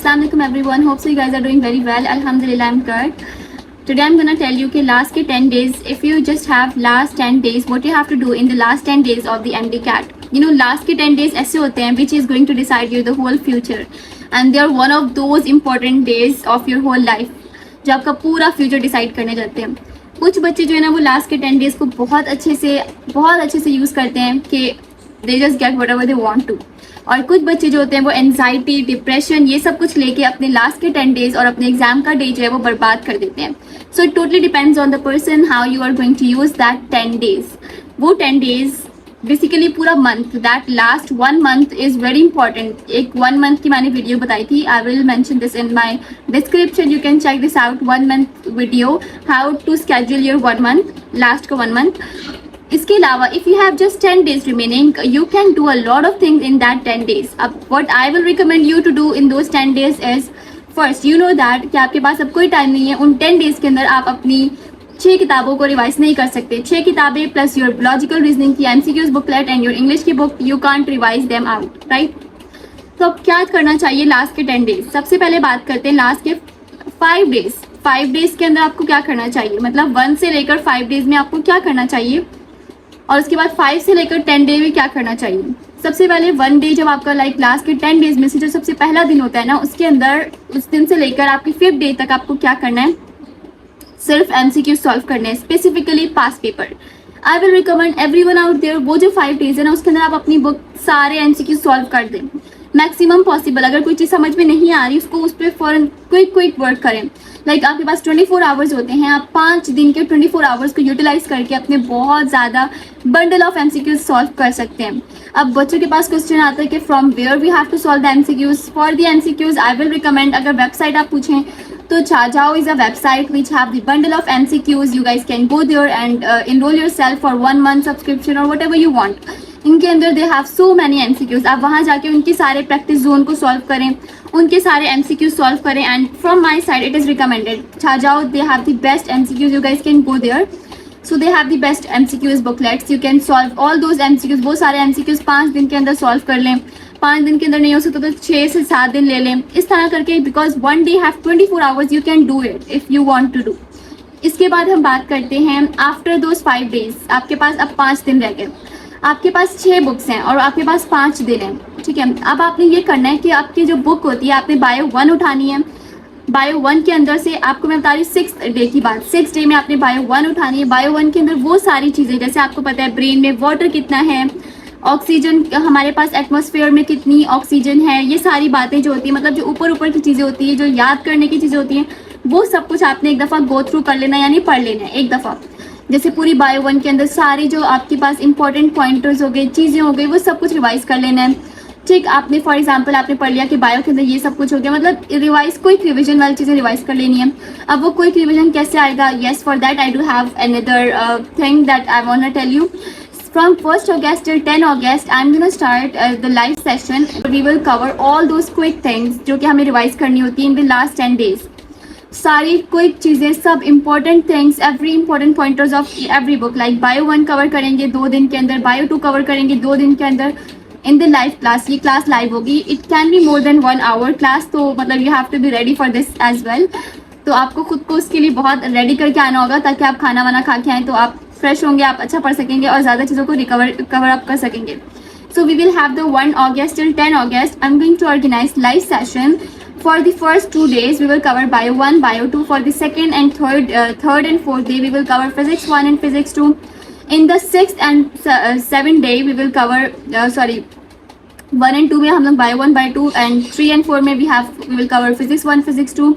Assalamu alaikum everyone. Hope so you guys are doing very well. Alhamdulillah, I'm good. Today I'm gonna tell you कि last के 10 days, if you just have last 10 days, what you have to do in the last 10 days of the MD-CAT. You know, last के 10 days ऐसे होते हैं which is going to decide you the whole future. And they are one of those important days of your whole life जो आपका पूरा future decide करने जाते हैं. कुछ बच्चे जो है ना वो लास्ट के 10 डेज को बहुत अच्छे से यूज़ करते हैं कि they just get whatever they want to. और कुछ बच्चे जो होते हैं वो एंजाइटी, डिप्रेशन, ये सब कुछ लेके अपने लास्ट के 10 डेज और अपने एग्जाम का डे जो है वो बर्बाद कर देते हैं. So it totally depends on the person how you are going to use that 10 days. वो 10 डेज बेसिकली पूरा month, that last 1 month is very important. एक 1 मंथ की मैंने वीडियो बताई थी. I will mention this in my description. You can check this out. 1 month video, how to schedule your 1 month, last का 1 month. इसके अलावा if you have just 10 days remaining, you can do a lot of things in that 10 days. अब what I will recommend you to do in those 10 days is, first you know that कि आपके पास अब कोई time नहीं है. उन 10 days के अंदर आप अपनी 6 किताबों को रिवाइज नहीं कर सकते. 6 किताबें प्लस योर लॉजिकल रीजनिंग की MCQs booklet and your English की book, you can't revise them out, right. तो अब क्या करना चाहिए लास्ट के 10 days. सबसे पहले बात करते हैं लास्ट के 5 days. 5 days के अंदर आपको क्या करना चाहिए, मतलब 1 से लेकर 5 days में आपको क्या करना चाहिए, और उसके बाद 5 से लेकर 10 डे में क्या करना चाहिए. सबसे पहले 1 डे जब आपका लाइक लास्ट के 10 डेज में से जो सबसे पहला दिन होता है ना, उसके अंदर उस दिन से लेकर आपके 5th डे तक आपको क्या करना है, सिर्फ MCQ सॉल्व करने हैं, specifically past paper. I will recommend everyone out there, वो जो 5 डेज है ना उसके अंदर आप अपनी बुक सारे MCQ सॉल्व कर दें मैक्सिमम पॉसिबल. अगर कोई चीज़ समझ में नहीं आ रही उसको उस पर फ़ौरन क्विक वर्क करें. लाइक आपके पास 24 आवर्स होते हैं, आप 5 दिन के 24 आवर्स को यूटिलाइज करके अपने बहुत ज़्यादा बंडल ऑफ MCQs सॉल्व कर सकते हैं. अब बच्चों के पास क्वेश्चन आता है कि from where we have to solve the MCQs. For the MCQs I will recommend, अगर वेबसाइट आप पूछें तो Chhajao is a website which have the bundle of MCQs. You guys can go there and enroll yourself for 1 month subscription और whatever you want. इनके अंदर they have so many MCQs. आप वहाँ जाके उनके सारे प्रैक्टिस जोन को सॉल्व करें, उनके सारे MCQs सॉल्व करें. And from my side it is recommended. Chhajao they have the best MCQs. You guys can go there. So they have the best MCQs booklets. You can solve all those MCQs. वो सारे MCQs 5 दिन के अंदर solve कर लें. 5 दिन के अंदर नहीं हो सकता तो 6 से 7 दिन ले लें, इस तरह करके. Because 1 day have 24 hours, you can do it if you want to do. इसके बाद हम बात करते हैं आफ्टर दोज 5 डेज. आपके पास अब 5 दिन रह गए. आपके पास 6 बुक्स हैं और आपके पास 5 दिन हैं, ठीक है. अब आपने ये करना है कि आपकी जो बुक होती है आपने बायो 1 उठानी है. बायो 1 के अंदर से आपको मैं बता रही हूँ 6th डे की बात. 6th डे में आपने बायो 1 उठानी है. बायो 1 के अंदर वो सारी चीज़ें, जैसे आपको पता है ब्रेन में वाटर कितना है, ऑक्सीजन हमारे पास एटमॉस्फेयर में कितनी ऑक्सीजन है, ये सारी बातें जो होती है, मतलब जो ऊपर की चीज़ें होती है, जो याद करने की चीज़ें होती हैं, वो सब कुछ आपने एक दफ़ा गो थ्रू कर लेना, यानी पढ़ लेना है एक दफ़ा. जैसे पूरी बायो 1 के अंदर सारी जो आपके पास इंपॉर्टेंट पॉइंटर्स हो गए, चीज़ें हो गई, वो सब कुछ रिवाइज कर लेना है, ठीक. आपने फॉर एग्जांपल आपने पढ़ लिया कि बायो के अंदर ये सब कुछ हो गया, मतलब रिवाइज, क्विक रिवीजन वाली चीज़ें रिवाइज कर लेनी है. अब वो क्विक रिवीजन कैसे आएगा, yes for that I do have another thing that I want to tell you. From 1st August till 10 August, I'm gonna start the live session. We will cover all those quick things जो कि हमें revise करनी होती है in the last 10 days. सारी quick चीज़ें, सब important things, every important pointers of every book. Like bio 1 cover करेंगे 2 दिन के अंदर, बायो 2 कवर करेंगे 2 दिन के अंदर इन द लाइव क्लास. ये क्लास लाइव होगी. It can be more than 1 hour class, तो मतलब you have to be ready for this as well. तो आपको खुद को उसके लिए बहुत रेडी करके आना होगा ताकि आप खाना वाना खा के आएँ तो आप फ्रेश होंगे, आप अच्छा पढ़ सकेंगे और ज़्यादा चीज़ों को कवर अप कर सकेंगे. So we will have the 1 August till 10 August. I am going to organise live session. For the first 2 days, we will cover Bio 1, Bio 2. For the second and third and fourth day, we will cover Physics 1 and Physics 2. In the 6th and 7th day, we will cover 1 and 2 में हम लोग Bio 1, Bio 2 and 3 and 4 में we will cover Physics 1, Physics 2.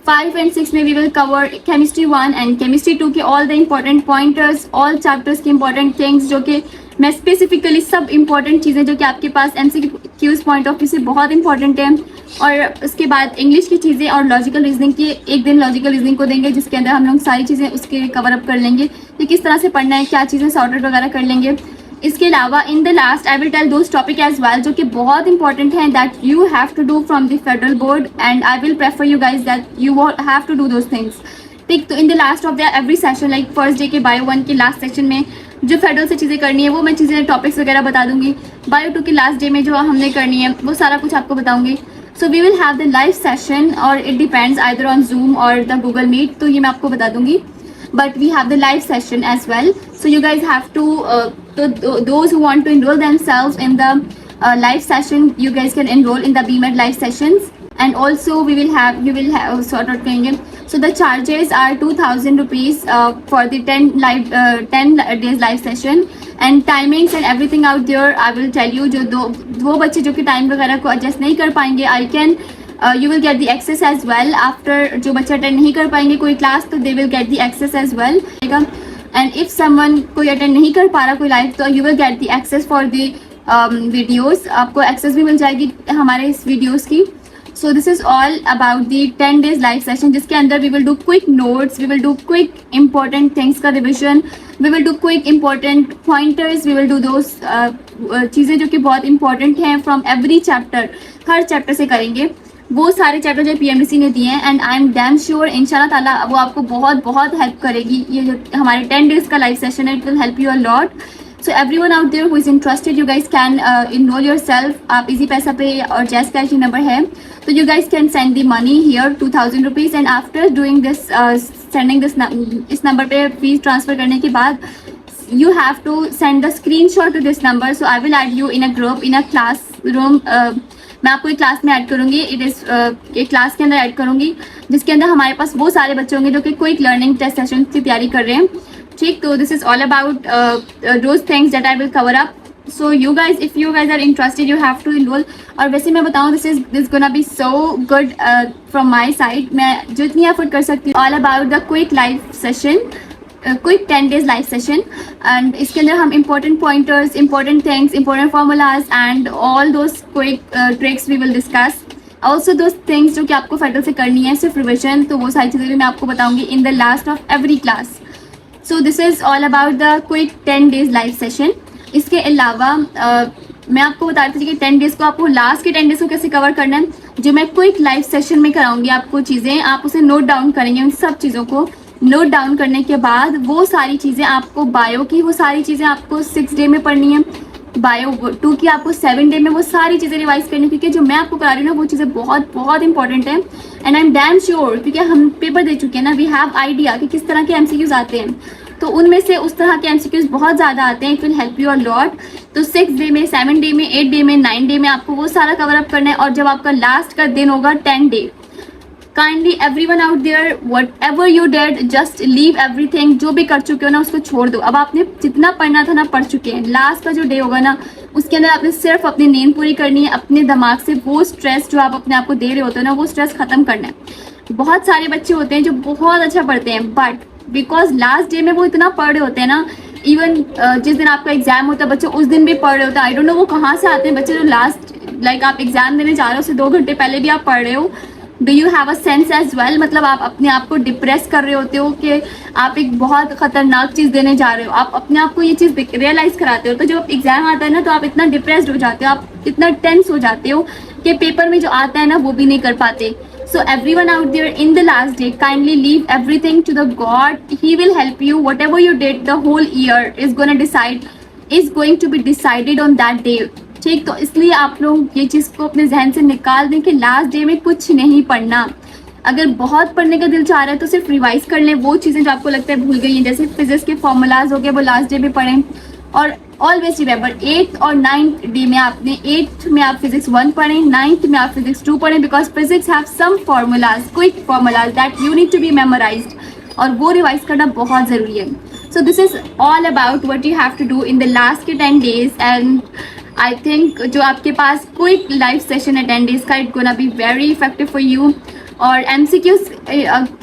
5 and 6 में we will cover Chemistry 1 and Chemistry 2 के all the important pointers, all chapters के important things जो कि मैं स्पेसिफिकली सब इंपॉर्टेंट चीज़ें जो कि आपके पास MCQs पॉइंट ऑफ व्यू से बहुत इंपॉर्टेंट है. और उसके बाद इंग्लिश की चीज़ें और लॉजिकल रीजनिंग की एक दिन लॉजिकल रीजनिंग को देंगे जिसके अंदर हम लोग सारी चीज़ें उसके कवर अप कर लेंगे कि किस तरह से पढ़ना है, क्या चीज़ें सॉर्ट आउट वगैरह कर लेंगे. इसके अलावा in the last I will tell those topic as well जो कि बहुत इंपॉर्टेंट हैं that you have to do from the federal board and I will prefer you guys that you have to do those things. ठीक, तो in the last of the every session like first day के bio 1 के last session में जो federal से चीज़ें करनी है वो मैं चीज़ें टॉपिक्स वगैरह बता दूंगी. बायो 2 के लास्ट डे में जो हमने करनी है वो सारा कुछ आपको बताऊंगी. So we will have the live session और it depends either on Zoom or the Google Meet, तो ये मैं आपको बता दूंगी, but we have the live session as well. So you guys have to those who want to enroll themselves in the live session, you guys can enroll in the BMed live sessions. And also you will have sort of kenge. So the charges are 2000 rupees for the 10 days live session, and timings and everything out there I will tell you. जो दो बच्चे जो कि time वगैरह को adjust नहीं कर पाएंगे, I can you will get the access as well. After जो बच्चे अटेंड नहीं कर पाएंगे कोई क्लास, तो they will get the access as well. And if someone कोई अटेंड नहीं कर पा रहा कोई लाइव, तो you will get the access for the videos. आपको access भी मिल जाएगी हमारे इस videos की. So this is all about the 10 days live session, जिसके अंदर we will do quick notes, we will do quick important things का revision, we will do quick important pointers, we will do those चीज़ें जो कि बहुत important हैं from every chapter, her chapter से करेंगे वो सारे चैप्टर जो PMDC ने दिए हैं. And I am damn sure इंशाल्लाह ताला वो आपको बहुत बहुत हेल्प करेगी. ये जो हमारे 10 डेज का लाइव सेशन है, it will help you a lot. So everyone out there who is interested, you guys can enrol yourself. आप इजी पैसा पे और जैस कैश नंबर है, तो you guys can send the money here 2000 rupees. And after doing this sending this इस number पे fees transfer करने के बाद you have to send the screenshot to this number. So I will add you in a group, in a classroom. मैं आपको एक class में add करूँगी. इट इज़ एक क्लास के अंदर ऐड करूँगी जिसके अंदर हमारे पास वो सारे बच्चे होंगे जो कि क्विक लर्निंग टेस्ट सेशन की तैयारी कर रहे हैं. ठीक, तो this is all about those things that I will cover up. So you guys, if you guys are interested, you have to enroll. और वैसे मैं बताऊँ, this gonna be so good from my side. मैं जितनी effort कर सकती हूँ, all about the quick live session, quick 10 days live session. And इसके अंदर हम important pointers, important things, important formulas and all those quick tricks we will discuss. Also those things जो कि आपको फेडरल से करनी है, सिर्फ रिविजन, तो वो सारी चीज़ें मैं आपको बताऊंगी इन the last of every class. So this is all about the quick 10 days live session. इसके अलावा मैं आपको बता रही थी कि 10 डेज़ को आपको लास्ट के 10 डेज़ को कैसे कवर करना है. जो मैं क्विक लाइव सेशन में कराऊंगी आपको चीज़ें, आप उसे नोट डाउन करेंगे. उन सब चीज़ों को नोट डाउन करने के बाद वो सारी चीज़ें आपको बायो की, वो सारी चीज़ें आपको 6 डे में पढ़नी है. बायो 2 की आपको 7 डे में वो सारी चीज़ें रिवाइज करनी है, क्योंकि जो मैं आपको करा रही हूँ ना वो चीज़ें बहुत बहुत इंपॉर्टेंट है. And I am damn sure, क्योंकि हम पेपर दे चुके हैं ना, वी हैव आइडिया कि किस तरह के MCQs आते हैं. तो उनमें से उस तरह के MCQs बहुत ज़्यादा आते हैं. It will help you a lot. तो 6 डे में, 7 डे में, 8 डे में, 9 डे में आपको वो सारा कवर अप करना है. और जब आपका लास्ट का दिन होगा 10 day, kindly everyone out there, whatever you did, just leave everything. जो भी कर चुके हो ना उसको छोड़ दो. अब आपने जितना पढ़ना था ना पढ़ चुके हैं. लास्ट का जो डे होगा ना उसके अंदर आपने सिर्फ अपनी नींद पूरी करनी है. अपने दिमाग से वो स्ट्रेस जो आप अपने आप को दे रहे होते हो ना, वो स्ट्रेस खत्म करना है. बहुत सारे बच्चे होते हैं जो बहुत अच्छा पढ़ते हैं, बट बिकॉज लास्ट डे में वो इतना पढ़ रहे होते हैं ना, इवन जिस दिन आपका एग्जाम होता है बच्चे उस दिन भी पढ़ रहे होते हैं. आई डोंट नो वो कहाँ से आते हैं बच्चे जो लास्ट लाइक आप एग्जाम देने जा रहे हो उससे 2 घंटे पहले भी आप पढ़ रहे हो. Do you have a sense as well, मतलब आप अपने आप को डिप्रेस कर रहे होते हो कि आप एक बहुत ख़तरनाक चीज़ देने जा रहे हो. आप अपने आप को ये चीज़ रियलाइज़ कराते हो. तो जब एग्जाम आता है ना तो आप इतना डिप्रेस्ड हो जाते हो, आप इतना टेंस हो जाते हो कि पेपर में जो आता है ना वो भी नहीं कर पाते. So everyone out there, in the last day, kindly leave everything to the God. He will help you. Whatever you did the whole year is going to be decided on that day. ठीक, तो इसलिए आप लोग ये चीज़ को अपने जहन से निकाल दें कि लास्ट डे में कुछ नहीं पढ़ना. अगर बहुत पढ़ने का दिल चाह रहा है तो सिर्फ रिवाइज कर लें वो चीज़ें जो आपको लगता है भूल गई हैं. जैसे फिजिक्स के फॉर्मूलाज हो गए, वो लास्ट डे में पढ़ें. और ऑलवेज रिमेंबर 8th और 9th डे में आपने 8th में आप फिजिक्स 1 पढ़ें, 9th में आप फिजिक्स 2 पढ़ें, because physics have some formulas, quick formulas that you need to be memorized, और वो रिवाइज करना बहुत ज़रूरी है. So this is all about what you have to do in the last के 10 डेज. एंड आई थिंक जो आपके पास quick live session है 10 डेज का, it gonna be very effective for you. और MCQs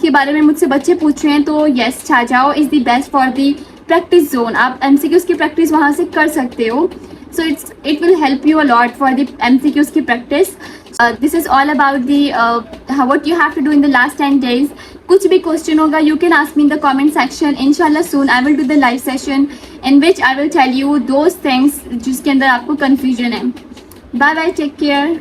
के बारे में मुझसे बच्चे पूछ रहे हैं, तो yes, Chhajao is the best for the practice zone. आप MCQs की प्रैक्टिस वहाँ से कर सकते हो. So it will help you a lot for the MCQs की practice. This is all about the what you have to do in the last 10 days. कुछ भी क्वेश्चन होगा you can ask me in the comment section. इंशाल्लाह soon I will do the live session in which I will tell you those things जिसके अंदर आपको confusion है. Bye bye, take care.